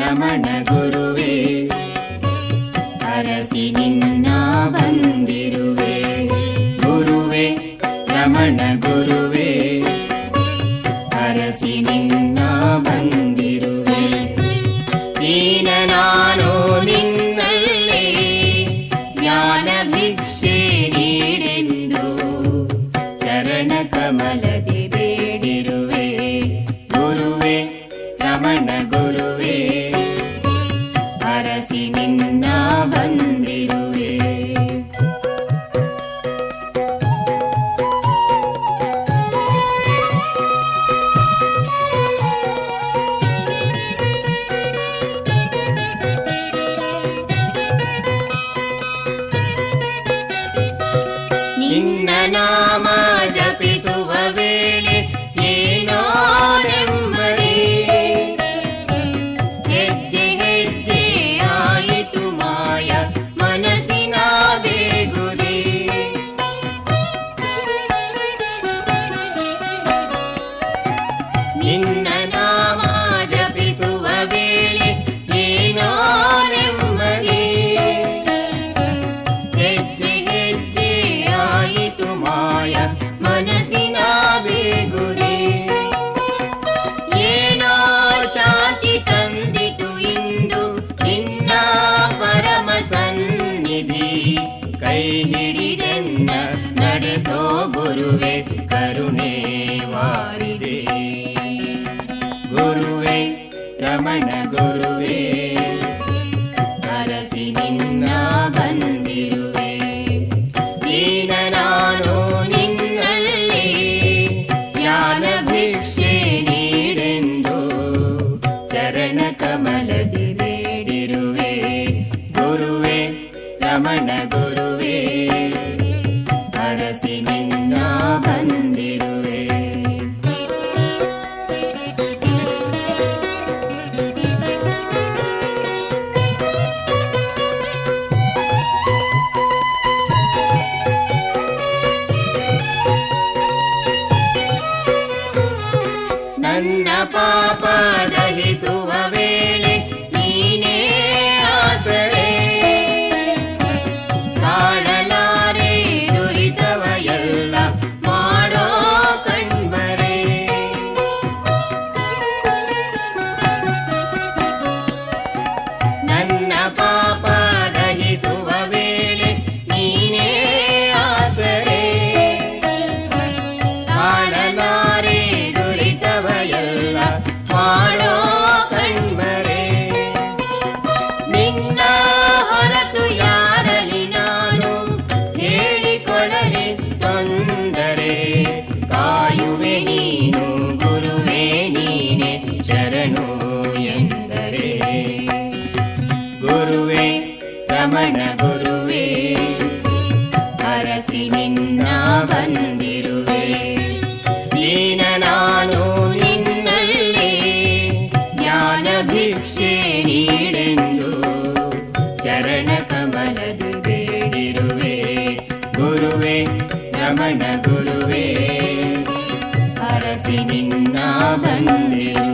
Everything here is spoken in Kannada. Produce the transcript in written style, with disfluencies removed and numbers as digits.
ರಮಣ ಗುರುವೇ ಅರಸಿ ನಿನ್ನ ಬಂದಿರುವೆ. ಗುರುವೇ ರಮಣ ಗುರುವೇ ಅರಸಿ ನಿನ್ನ ಬಂದಿರುವೆ. ದೀನ ನಾನು ನಿನ್ನಲ್ಲಿ ಜ್ಞಾನ ಭಿಕ್ಷೆ ನೀಡೆಂದು ಚರಣ ಕಮಲದಿ ಬೇಡಿರುವೆ. ಗುರುವೇ ರಮಣ ಗುರುವೇ ಅರಸಿ ನಿನ್ನ ಬಂದಿರುವೆ. ನಿನ್ನ ನಾಮ ಜಪಿಸುವ ವೇಳೆ ಏನೋ ನೆಮ್ಮದಿ, ಹೆಜ್ಜೆ ಹೆಜ್ಜೆ ಆಯಿತು ಮಾಯ ಮನಸ್ಸಿನ ಬೇಗುದಿ. ನಿನ್ನ ನಾಮ ಜಪಿಸುವ ವೇಳೆ ಏನೋ ನೆಮ್ಮದಿ, ಹೆಜ್ಜೆ ಹೆಜ್ಜೆ ಆಯಿತು ಮಾಯ ಮನಸ್ಸಿನ ಬೇಗುದಿ. ಏನೋ ಶಾಂತಿ ತಂದಿತು ಇಂದು ನಿನ್ನ ಪರಮ ಸನ್ನಿಧಿ. ಕೈ ಹಿಡಿದೆನ್ನ ನಡೆಸೋ ಗುರುವೇ ಕರುಣೆ ವಾರಿದೆ. ಗುರುವೇ ರಮಣ ಗುರುವೇ ಅರಸಿ ನಿನ್ನ ಬಂದಿರುವೆ. ದೀನ ನಾನು ನಿನ್ನಲ್ಲಿ ಜ್ಞಾನ ಭಿಕ್ಷೆ ನೀಡೆಂದು ಚರಣ ಕಮಲದಿ ಬೇಡಿರುವೆ. ಗುರುವೇ ರಮಣ ಗುರುವೇ ಅರಸಿ ನಿನ್ನ ಬಂದಿರುವೆ. ನನ್ನ ಪಾಪ ದಹಿಸುವ ವೇಳೆ ನೀನೇ ಆಸರೆ. ತಾಳಲಾರೆ ದುರಿತವ ಎಲ್ಲ ಮಾಡೋ ಕಣ್ಮರೆ. ನನ್ನ ಪಾಪ ದಹಿಸುವ ವೇಳೆ ನೀನೇ ಆಸರೆ. ತಾಳಲಾರೆ ದುರಿತವ ಎಲ್ಲ ಮಾಡೋ ಕಣ್ಮರೆ. ನಿನ್ನ ಹೊರತು ಯಾರಲಿ ನಾನು ಹೇಳಿಕೊಳ್ಳಲೆ ತೊಂದರೆ. ಕಾಯುವೆ ನೀನು ಗುರುವೇ ನೀನೆ ಶರಣು ಎಂದರೆ. ಗುರುವೇ ರಮಣ ಗುರುವೇ ಅರಸಿ ನಿನ್ನ ಬಂದಿರುವೆ. ದೀನ ನಾನು ನಿನ್ನಲ್ಲಿ ಜ್ಞಾನ ಭಿಕ್ಷೆ ನೀಡೆಂದು ಚರಣ ಕಮಲದಿ ಬೇಡಿರುವೆ. ಗುರುವೇ ರಮಣ ಗುರುವೇ ಅರಸಿ ನಿನ್ನ ಬಂದಿರುವೆ.